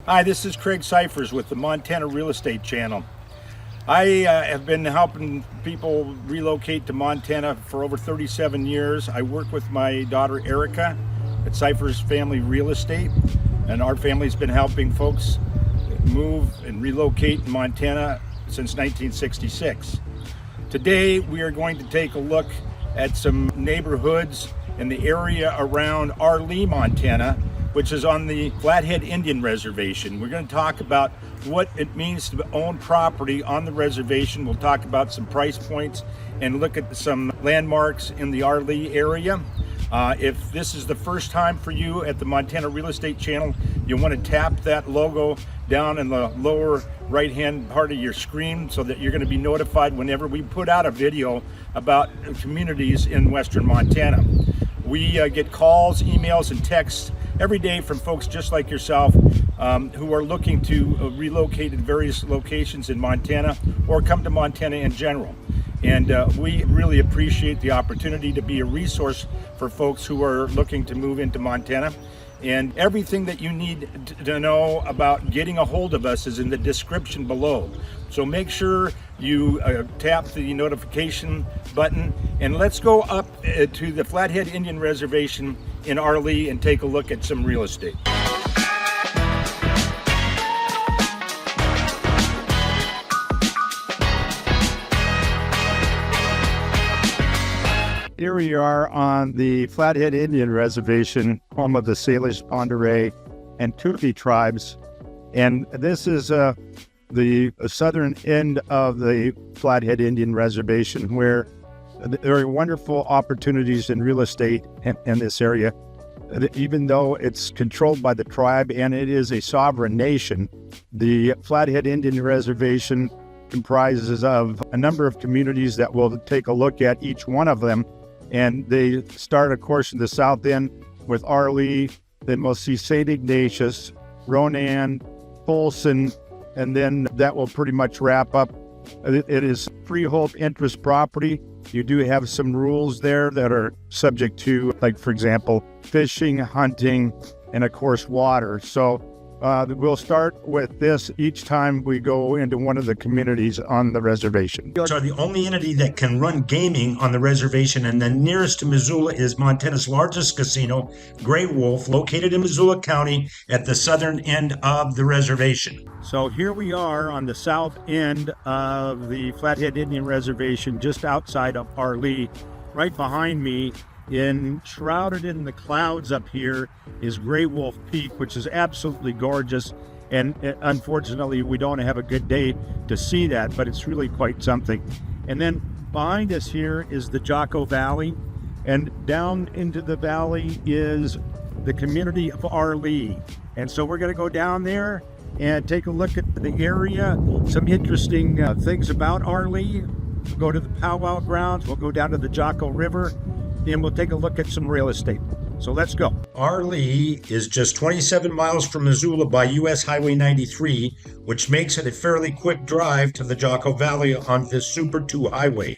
Hi, this is Craig Cyphers with the Montana Real Estate Channel. I have been helping people relocate to Montana for over 37 years. I work with my daughter Erica at Cyphers Family Real Estate, and our family's been helping folks move and relocate in Montana since 1966. Today we are going to take a look at some neighborhoods in the area around Arlee, Montana, which is on the Flathead Indian Reservation. We're going to talk about what it means to own property on the reservation. We'll talk about some price points and look at some landmarks in the Arlee area. If this is the first time for you at the Montana Real Estate Channel, you want to tap that logo down in the lower right hand part of your screen so that you're going to be notified whenever we put out a video about communities in western Montana. We get calls, emails, and texts every day from folks just like yourself who are looking to relocate in various locations in Montana or come to Montana in general. And we really appreciate the opportunity to be a resource for folks who are looking to move into Montana. And everything that you need to know about getting a hold of us is in the description below. So make sure you tap the notification button, and let's go up to the Flathead Indian Reservation in Arlee and take a look at some real estate. Here we are on the Flathead Indian Reservation, home of the Salish, Pend Oreille, and Tupi tribes. And this is the southern end of the Flathead Indian Reservation, where there are wonderful opportunities in real estate in this area. Even though it's controlled by the tribe and it is a sovereign nation, the Flathead Indian Reservation comprises of a number of communities that we'll take a look at each one of them. And they start, of course, in the south end with Arlee, then we'll see St. Ignatius, Ronan, Folsom, and then that will pretty much wrap up. It is freehold interest property. You do have some rules there that are subject to, like, for example, fishing, hunting, and of course, water. So we'll start with this each time we go into one of the communities on the reservation. We are the only entity that can run gaming on the reservation, and the nearest to Missoula is Montana's largest casino, Gray Wolf, located in Missoula County at the southern end of the reservation. So here we are on the south end of the Flathead Indian Reservation, just outside of Arlee. Right behind me, shrouded in the clouds up here, is Gray Wolf Peak, which is absolutely gorgeous. And unfortunately, we don't have a good day to see that, but it's really quite something. And then behind us here is the Jocko Valley, and down into the valley is the community of Arlee. And so we're going to go down there and take a look at the area, some interesting things about Arlee. We'll go to the Pow Wow grounds, we'll go down to the Jocko River, and we'll take a look at some real estate. So let's go. Arlee is just 27 miles from Missoula by US Highway 93, which makes it a fairly quick drive to the Jocko Valley on this Super 2 highway.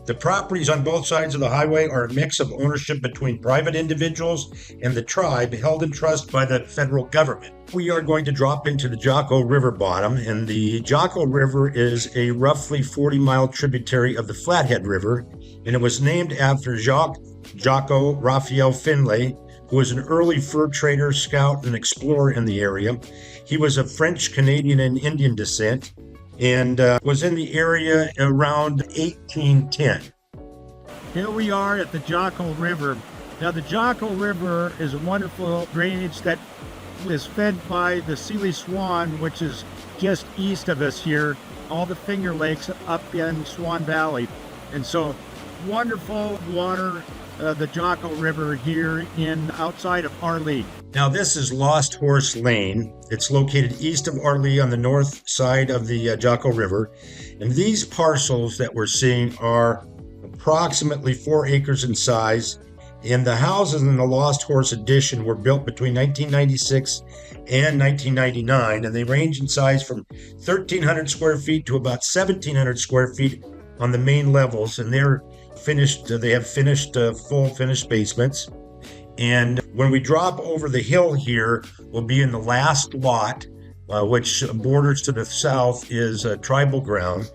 The properties on both sides of the highway are a mix of ownership between private individuals and the tribe, held in trust by the federal government. We are going to drop into the Jocko River bottom, and the Jocko River is a roughly 40-mile tributary of the Flathead River, and it was named after Jocko Raphael Finlay, who was an early fur trader, scout, and explorer in the area. He was of French, Canadian, and Indian descent, and was in the area around 1810. Here we are at the Jocko River. Now, the Jocko River is a wonderful drainage that is fed by the Sealy Swan, which is just east of us here, all the Finger Lakes up in Swan Valley. And so, wonderful water, the Jocko River here outside of Arlee. Now, this is Lost Horse Lane. It's located east of Arlee on the north side of the Jocko River. And these parcels that we're seeing are approximately 4 acres in size. And the houses in the Lost Horse Addition were built between 1996 and 1999. And they range in size from 1,300 square feet to about 1,700 square feet on the main levels. And they're finished. They have full finished basements. And when we drop over the hill here, we'll be in the last lot which borders to the south is tribal ground.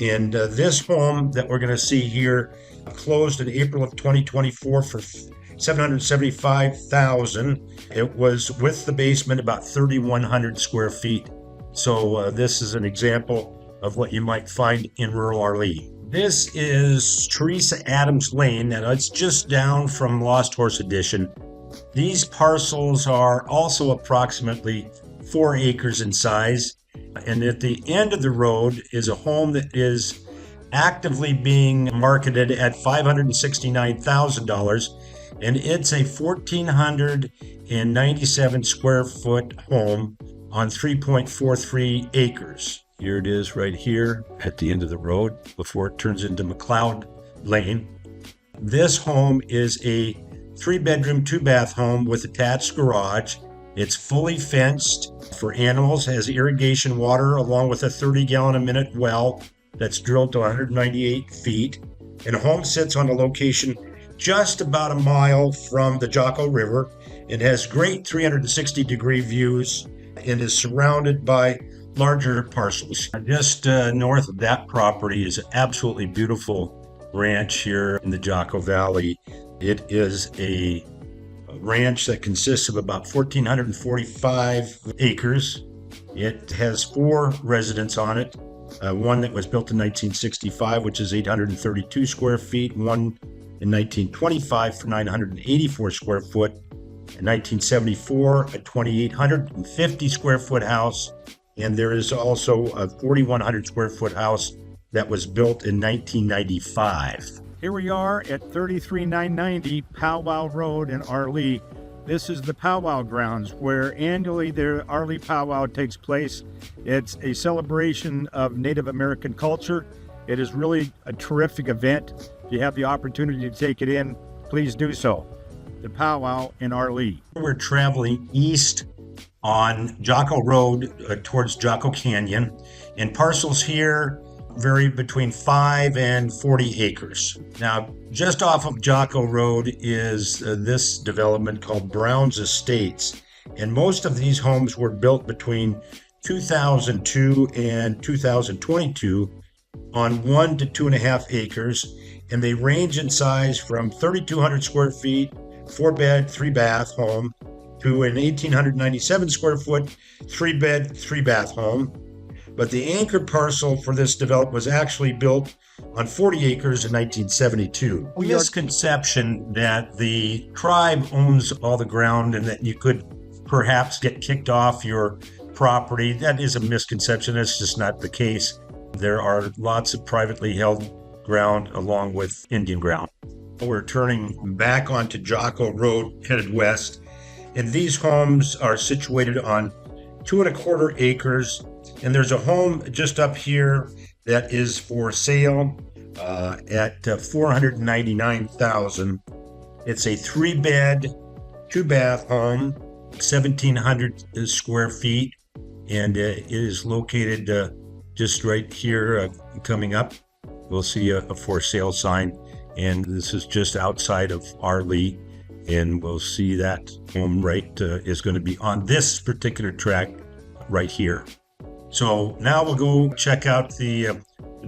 And this home that we're going to see here closed in April of 2024 for $775,000. It was with the basement about 3,100 square feet. So this is an example of what you might find in rural Arlee. This is Theresa Adams Lane, and it's just down from Lost Horse Edition. These parcels are also approximately 4 acres in size. And at the end of the road is a home that is actively being marketed at $569,000. And it's a 1,497 square foot home on 3.43 acres. Here it is right here at the end of the road before it turns into McLeod Lane. This home is a 3-bedroom, 2-bath home with attached garage. It's fully fenced for animals, has irrigation water along with a 30-gallon-a-minute well that's drilled to 198 feet. And the home sits on a location just about a mile from the Jocko River. It has great 360-degree views and is surrounded by larger parcels. Just north of that property is an absolutely beautiful ranch here in the Jocko Valley. It is a ranch that consists of about 1,445 acres. It has 4 residents on it. One that was built in 1965, which is 832 square feet. One in 1925 for 984 square foot. In 1974, a 2,850 square foot house. And there is also a 4,100 square foot house that was built in 1995. Here we are at 33990 Pow Wow Road in Arlee. This is the Pow Wow grounds where annually the Arlee Pow Wow takes place. It's a celebration of Native American culture. It is really a terrific event. If you have the opportunity to take it in, please do so. The Pow Wow in Arlee. We're traveling east on Jocko Road towards Jocko Canyon, and parcels here vary between 5 and 40 acres. Now, just off of Jocko Road is this development called Brown's Estates, and most of these homes were built between 2002 and 2022 on 1 to 2.5 acres, and they range in size from 3,200 square feet, 4-bed, 3-bath home, to an 1,897 square foot, 3-bed, 3-bath home. But the anchor parcel for this development was actually built on 40 acres in 1972. Misconception that the tribe owns all the ground and that you could perhaps get kicked off your property. That is a misconception. That's just not the case. There are lots of privately held ground along with Indian ground. We're turning back onto Jocko Road, headed west, and these homes are situated on 2.25 acres. And there's a home just up here that is for sale at $499,000. It's a 3-bed, 2-bath home, 1,700 square feet, and it is located just right here coming up. We'll see a for sale sign, and this is just outside of Arlee, and we'll see that home right is going to be on this particular track right here. So now we'll go check out the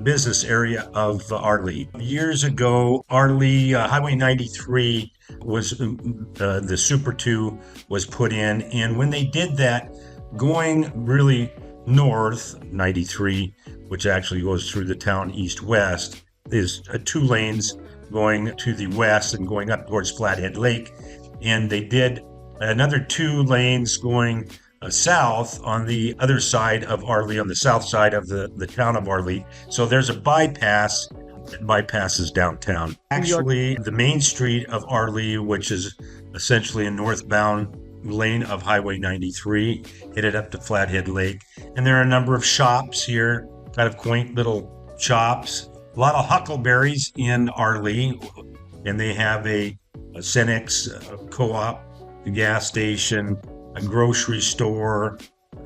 business area of Arlee. Years ago, Arlee Highway 93 was the Super 2 was put in, and when they did that, going really north, 93, which actually goes through the town east-west, is 2 lanes going to the west and going up towards Flathead Lake, and they did another 2 lanes going south on the other side of Arlee, on the south side of the town of Arlee. So there's a bypass that bypasses downtown. Actually, the main street of Arlee, which is essentially a northbound lane of Highway 93, headed up to Flathead Lake. And there are a number of shops here, kind of quaint little shops. A lot of huckleberries in Arlee, and they have a Cenex co-op, a gas station, a grocery store,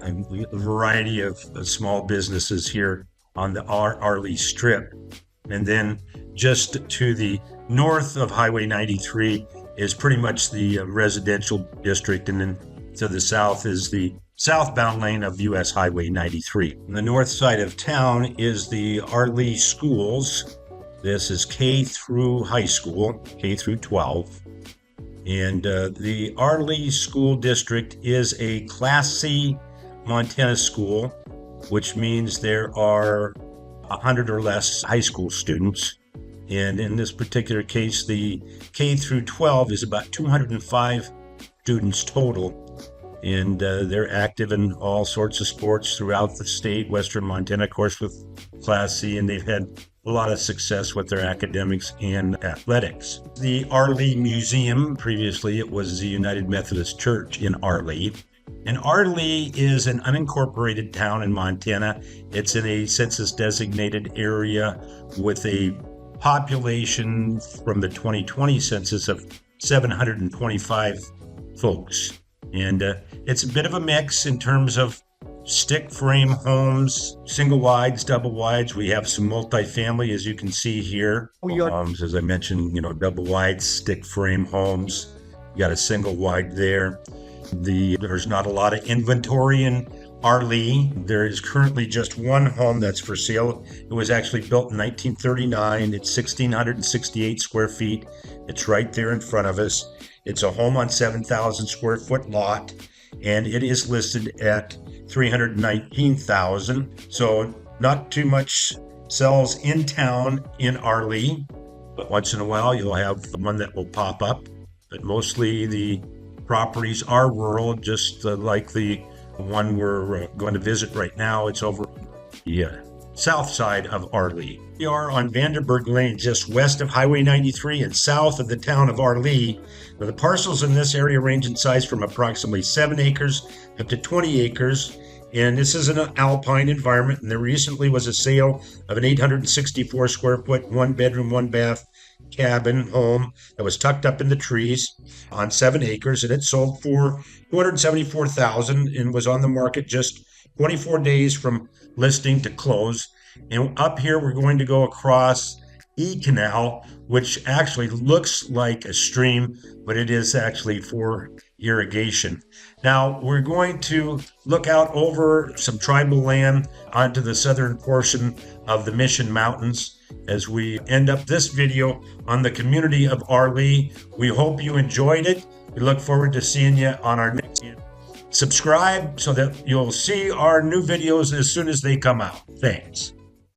a variety of small businesses here on the Arlee Strip. And then just to the north of Highway 93 is pretty much the residential district. And then To the south is the southbound lane of US Highway 93. On the north side of town is the Arlee schools. This is K through high school, K through 12. And the Arlee School District is a Class C Montana school, which means there are 100 or less high school students. And in this particular case, the K through 12 is about 205 students total. And they're active in all sorts of sports throughout the state, Western Montana, of course, with Class C, and they've had a lot of success with their academics and athletics. The Arlee Museum, previously it was the United Methodist Church in Arlee. And Arlee is an unincorporated town in Montana. It's in a census-designated area with a population from the 2020 census of 725 folks. And it's a bit of a mix in terms of stick frame homes, single wides, double wides. We have some multifamily, as you can see here. As I mentioned, double wides, stick frame homes. You got a single wide there. There's not a lot of inventory in Arlee. There is currently just one home that's for sale. It was actually built in 1939. It's 1,668 square feet. It's right there in front of us. It's a home on 7,000 square foot lot, and it is listed at $319,000. So not too much sells in town in Arlee, but once in a while you'll have one that will pop up. But mostly the properties are rural, just like the one we're going to visit right now. It's over the south side of Arlee. We are on Vanderburg Lane, just west of Highway 93 and south of the town of Arlee. Now, the parcels in this area range in size from approximately 7 acres up to 20 acres. And this is an alpine environment. And there recently was a sale of an 864 square foot, 1 bedroom, 1 bath cabin home that was tucked up in the trees on 7 acres. And it sold for $274,000 and was on the market just 24 days from listing to close. And up here, we're going to go across E Canal, which actually looks like a stream, but it is actually for irrigation. Now, we're going to look out over some tribal land onto the southern portion of the Mission Mountains as we end up this video on the community of Arlee. We hope you enjoyed it. We look forward to seeing you on our next video. Subscribe so that you'll see our new videos as soon as they come out. Thanks.